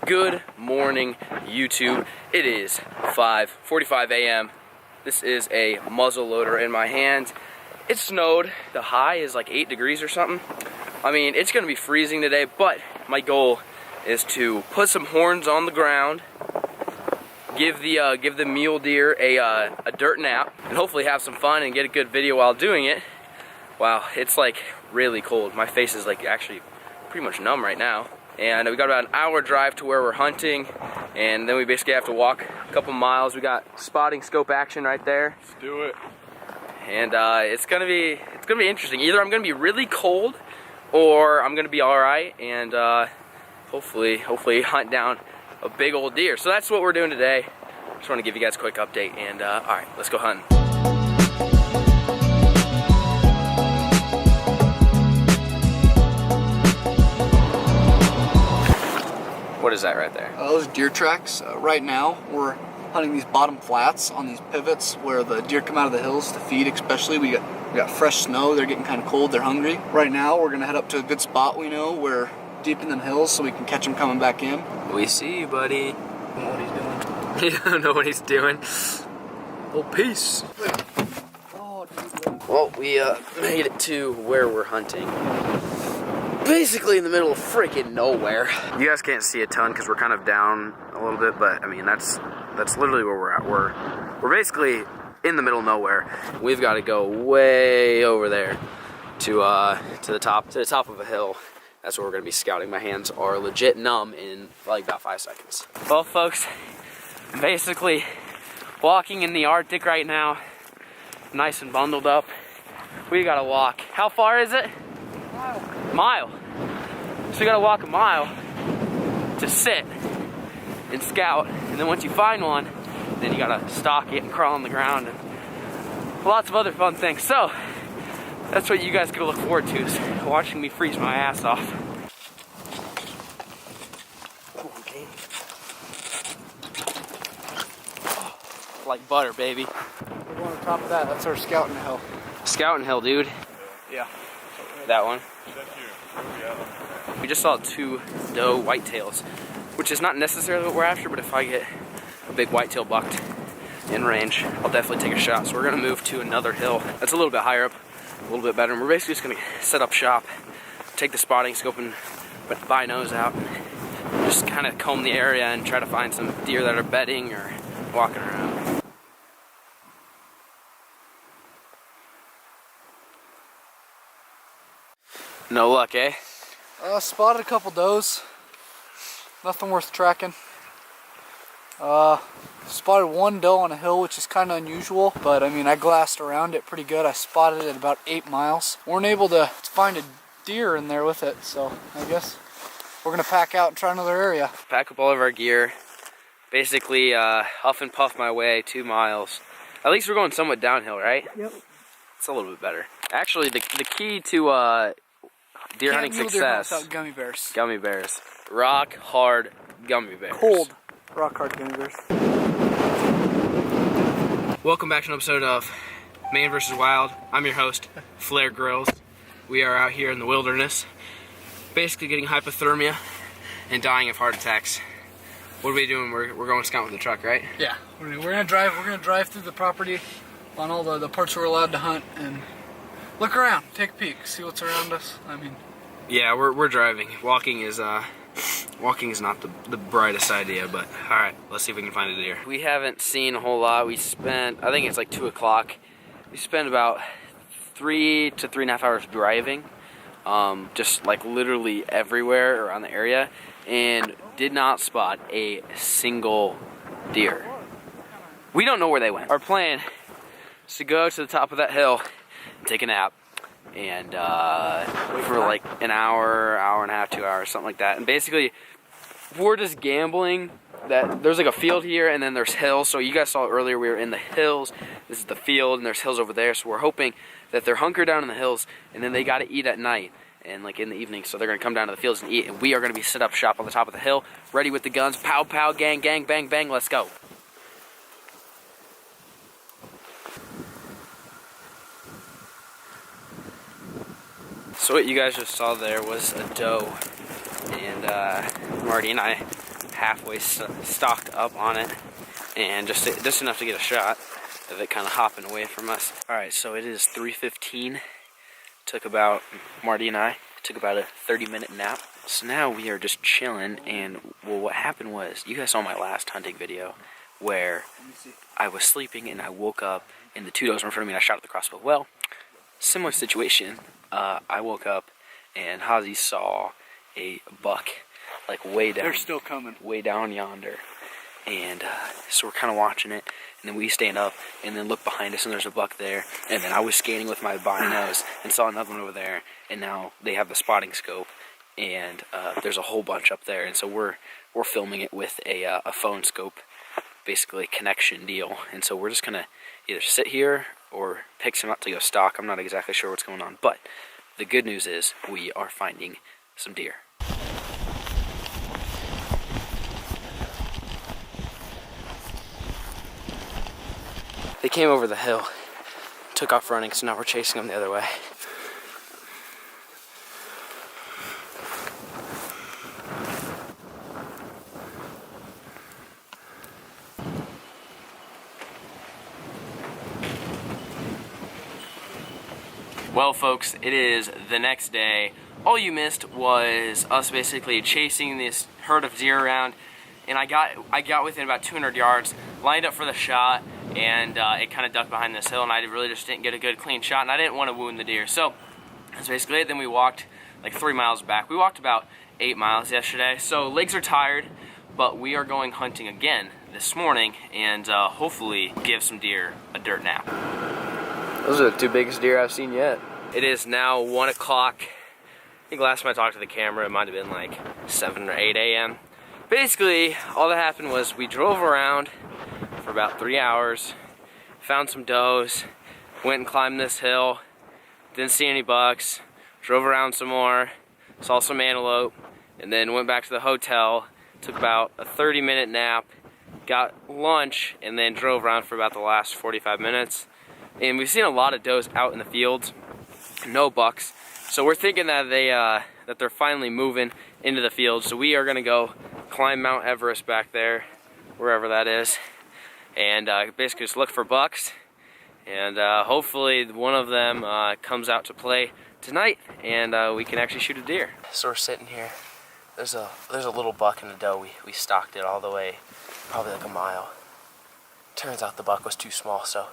Good morning, YouTube. It is 5:45 a.m. This is a muzzle loader in my hand. It snowed. The high is like 8 degrees or something. I mean, it's gonna be freezing today, but my goal is to put some horns on the ground, give the mule deer a dirt nap, and hopefully have some fun and get a good video while doing it. Wow, it's like really cold. My face is like actually pretty much numb right now. And we got about an hour drive to where we're hunting, and then we basically have to walk a couple miles. We got spotting scope action right there. Let's do it. And it's gonna be interesting. Either I'm gonna be really cold, or I'm gonna be all right, and hopefully hunt down a big old deer. So that's what we're doing today. Just want to give you guys a quick update, and all right, let's go hunting. What is that right there? Those deer tracks. Right now, we're hunting these bottom flats on these pivots where the deer come out of the hills to feed. Especially, we got fresh snow. They're getting kind of cold. They're hungry. Right now, we're gonna head up to a good spot we know. We're deep in them hills, so we can catch them coming back in. We see you, buddy. I don't know what he's doing. You don't know what he's doing. Oh, peace. Oh, dude. Well, we made it to where we're hunting. Basically in the middle of freaking nowhere. You guys can't see a ton because we're kind of down a little bit, but I mean that's literally where we're at. We're basically in the middle of nowhere. We've got to go way over there to the top of a hill. That's where we're gonna be scouting. My hands are legit numb in like about 5 seconds. Well, folks, I'm basically walking in the Arctic right now, nice and bundled up. We gotta walk. How far is it? Mile. So you gotta walk a mile to sit and scout, and then once you find one, then you gotta stalk it and crawl on the ground and lots of other fun things. So that's what you guys gotta look forward to, is watching me freeze my ass off. Okay. Like butter, baby. We're going on top of that. That's our scouting hill. Scouting hill, dude. Yeah. That one. We just saw 2 doe whitetails, which is not necessarily what we're after, but if I get a big whitetail bucked in range, I'll definitely take a shot. So we're gonna move to another hill that's a little bit higher up, a little bit better, and we're basically just gonna set up shop, take the spotting scope and put the binos out, and just kind of comb the area and try to find some deer that are bedding or walking around. No luck, eh? Spotted a couple does. Nothing worth tracking. Spotted 1 doe on a hill, which is kind of unusual, but I mean, I glassed around it pretty good. I spotted it at about 8 miles. Weren't able to find a deer in there with it, so I guess we're gonna pack out and try another area. Pack up all of our gear. Basically, huff and puff my way 2 miles. At least we're going somewhat downhill, right? Yep. It's a little bit better. Actually, the key to deer hunting success. Without gummy bears. Gummy bears. Rock hard gummy bears. Cold. Rock hard gummy bears. Welcome back to an episode of Man vs. Wild. I'm your host, Flair Grills. We are out here in the wilderness, basically getting hypothermia and dying of heart attacks. What are we doing? We're going scouting with the truck, right? Yeah. We're gonna drive through the property on all the parts we're allowed to hunt and look around, take a peek, see what's around us. I mean, yeah, we're driving. Walking is not the brightest idea, but all right, let's see if we can find a deer. We haven't seen a whole lot. We spent, I think it's like 2 o'clock. We spent about 3 to 3.5 hours driving, just like literally everywhere around the area, and did not spot a single deer. We don't know where they went. Our plan is to go to the top of that hill, take a nap, and for like an hour, hour and a half, 2 hours, something like that. And basically, we're just gambling that there's like a field here and then there's hills. So you guys saw earlier, we were in the hills. This is the field and there's hills over there. So we're hoping that they're hunkered down in the hills and then they got to eat at night and like in the evening. So they're going to come down to the fields and eat. And we are going to be set up shop on the top of the hill, ready with the guns. Pow, pow, gang, gang, bang, bang. Let's go. So what you guys just saw there was a doe, and Marty and I halfway stocked up on it, and just enough to get a shot of it kind of hopping away from us. All right, so it is 3:15. Marty and I took about a 30-minute nap. So now we are just chilling, and well, what happened was, you guys saw my last hunting video where I was sleeping and I woke up and the two does were in front of me and I shot at the crossbow. Well, similar situation. I woke up and Hazy saw a buck like way down. They're still coming. Way down yonder. And so we're kind of watching it, and then we stand up and then look behind us and there's a buck there. And then I was scanning with my binos and saw another one over there, and now they have the spotting scope, and there's a whole bunch up there. And so we're filming it with a phone scope, basically connection deal. And so we're just gonna either sit here or pick some up to go stalk. I'm not exactly sure what's going on, but the good news is we are finding some deer. They came over the hill, took off running, so now we're chasing them the other way. Well, folks, it is the next day. All you missed was us basically chasing this herd of deer around, and I got within about 200 yards, lined up for the shot, and it kind of ducked behind this hill, and I really just didn't get a good clean shot, and I didn't want to wound the deer. So that's basically it. Then we walked like 3 miles back. We walked about 8 miles yesterday, so legs are tired, but we are going hunting again this morning, and hopefully give some deer a dirt nap. Those are the two biggest deer I've seen yet. It is now 1 o'clock. I think last time I talked to the camera, it might have been like 7 or 8 a.m. Basically, all that happened was we drove around for about 3 hours, found some does, went and climbed this hill, didn't see any bucks, drove around some more, saw some antelope, and then went back to the hotel, took about a 30-minute nap, got lunch, and then drove around for about the last 45 minutes. And we've seen a lot of does out in the fields, no bucks. So we're thinking that they're finally moving into the fields. So we are gonna go climb Mount Everest back there, wherever that is, and basically just look for bucks. And hopefully one of them comes out to play tonight, and we can actually shoot a deer. So we're sitting here. There's a little buck in the doe. We stalked it all the way, probably like a mile. Turns out the buck was too small, so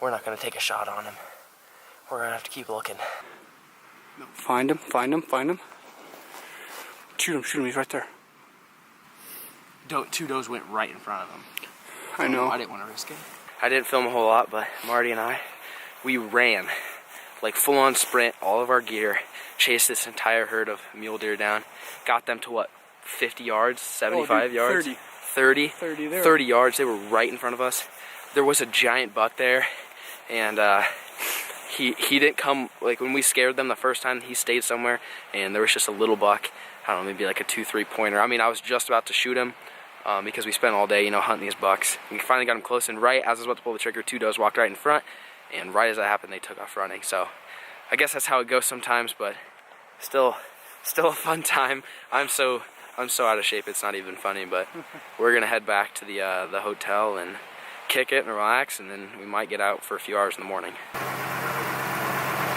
we're not gonna take a shot on him. We're gonna have to keep looking. Find him, find him, find him. Shoot him, he's right there. Two does went right in front of him. I know. I didn't want to risk it. I didn't film a whole lot, but Marty and I, we ran, like full-on sprint, all of our gear, chased this entire herd of mule deer down, got them to what, 50 yards, 75 yards? 30 yards. They were right in front of us. There was a giant buck there, and he didn't come, like when we scared them the first time, he stayed somewhere, and there was just a little buck, I don't know, maybe like a 2-3 pointer. I mean, I was just about to shoot him because we spent all day, hunting these bucks. We finally got him close, and right as I was about to pull the trigger, two does walked right in front, and right as that happened, they took off running. So I guess that's how it goes sometimes, but still a fun time. I'm so out of shape, it's not even funny, but we're gonna head back to the hotel and kick it and relax, and then we might get out for a few hours in the morning.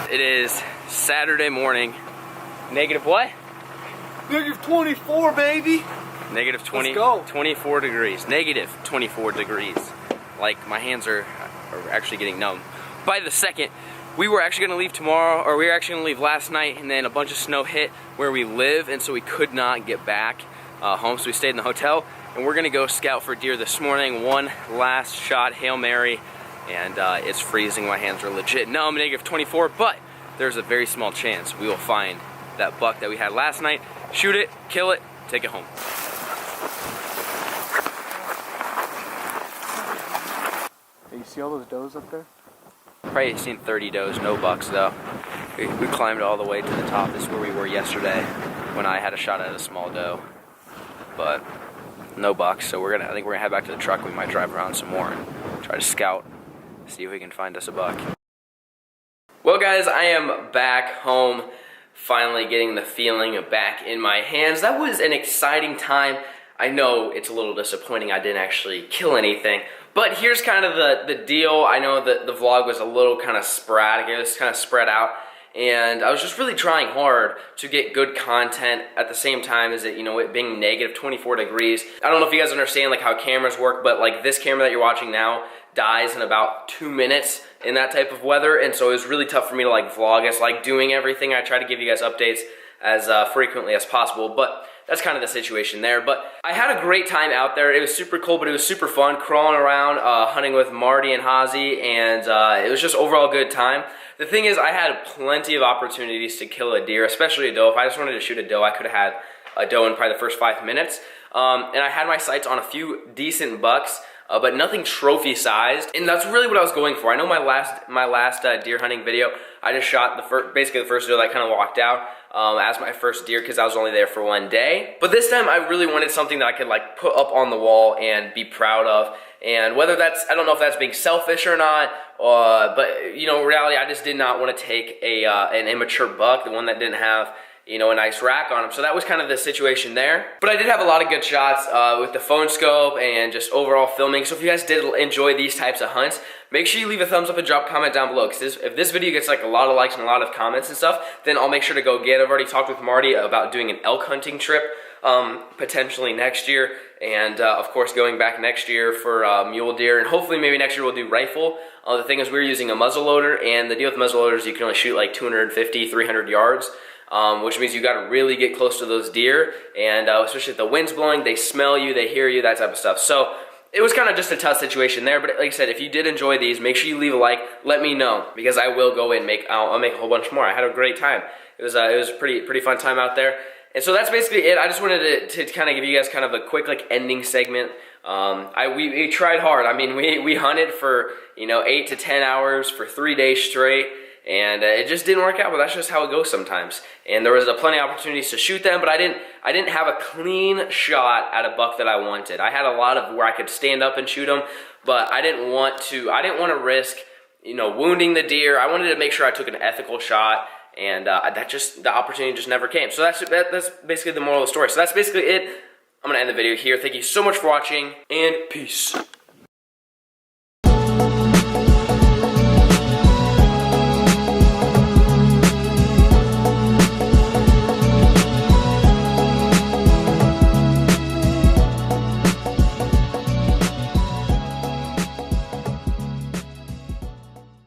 It is Saturday morning. Negative what? Negative 24, baby. Negative 20, Let's go. 24 degrees. Negative 24 degrees. Like, my hands are actually getting numb. By the second, we were actually gonna leave tomorrow, or we were actually gonna leave last night, and then a bunch of snow hit where we live, and so we could not get back home, so we stayed in the hotel, and we're gonna go scout for deer this morning. One last shot, Hail Mary, and it's freezing. My hands are legit numb, negative 24, but there's a very small chance we will find that buck that we had last night, shoot it, kill it, take it home. Hey, you see all those does up there? Probably seen 30 does, no bucks though. We climbed all the way to the top. This is where we were yesterday when I had a shot at a small doe, but no bucks. So I think we're gonna head back to the truck. We might drive around some more and try to scout, see if we can find us a buck. Well, guys, I am back home, finally getting the feeling back in my hands. That was an exciting time. I know it's a little disappointing I didn't actually kill anything. But here's kind of the deal. I know that the vlog was a little kind of sporadic. It was kind of spread out. And I was just really trying hard to get good content at the same time as it, you know, it being negative 24 degrees. I don't know if you guys understand like how cameras work, but like this camera that you're watching now dies in about 2 minutes in that type of weather. And so it was really tough for me to like vlog. It's like doing everything. I try to give you guys updates as frequently as possible, but that's kind of the situation there. But I had a great time out there. It was super cold, but it was super fun crawling around, hunting with Marty and Hazi, and it was just overall a good time. The thing is, I had plenty of opportunities to kill a deer, especially a doe. If I just wanted to shoot a doe, I could have had a doe in probably the first 5 minutes. And I had my sights on a few decent bucks, but nothing trophy sized, and that's really what I was going for. I know my last deer hunting video, I just shot basically the first deer that kind of walked out as my first deer because I was only there for 1 day. But this time I really wanted something that I could like put up on the wall and be proud of. And whether that's, I don't know if that's being selfish or not, but you know, in reality, I just did not want to take an immature buck, the one that didn't have, you know, a nice rack on him. So that was kind of the situation there. But I did have a lot of good shots with the phone scope and just overall filming. So if you guys did enjoy these types of hunts, make sure you leave a thumbs up and drop a comment down below. Because if this video gets like a lot of likes and a lot of comments and stuff, then I'll make sure to go get it. I've already talked with Marty about doing an elk hunting trip potentially next year. And of course going back next year for mule deer. And hopefully maybe next year we'll do rifle. The thing is we're using a muzzle loader. And the deal with muzzle loaders, you can only shoot like 250, 300 yards. Which means you got to really get close to those deer, and especially if the wind's blowing, they smell you, they hear you, that type of stuff. So it was kind of just a tough situation there, but like I said, if you did enjoy these, make sure you leave a like, let me know, because I will go and I'll make a whole bunch more. I had a great time. It was a pretty fun time out there. And so that's basically it. I just wanted to kind of give you guys kind of a quick like ending segment. We tried hard. I mean, we hunted for, you know, 8 to 10 hours for 3 days straight. And it just didn't work out, but that's just how it goes sometimes. And there was plenty of opportunities to shoot them, but I didn't have a clean shot at a buck that I wanted. I had a lot of where I could stand up and shoot them, but I didn't want to risk, you know, wounding the deer. I wanted to make sure I took an ethical shot, and the opportunity just never came. So that's basically the moral of the story. So that's basically it. I'm gonna end the video here. Thank you so much for watching, and peace.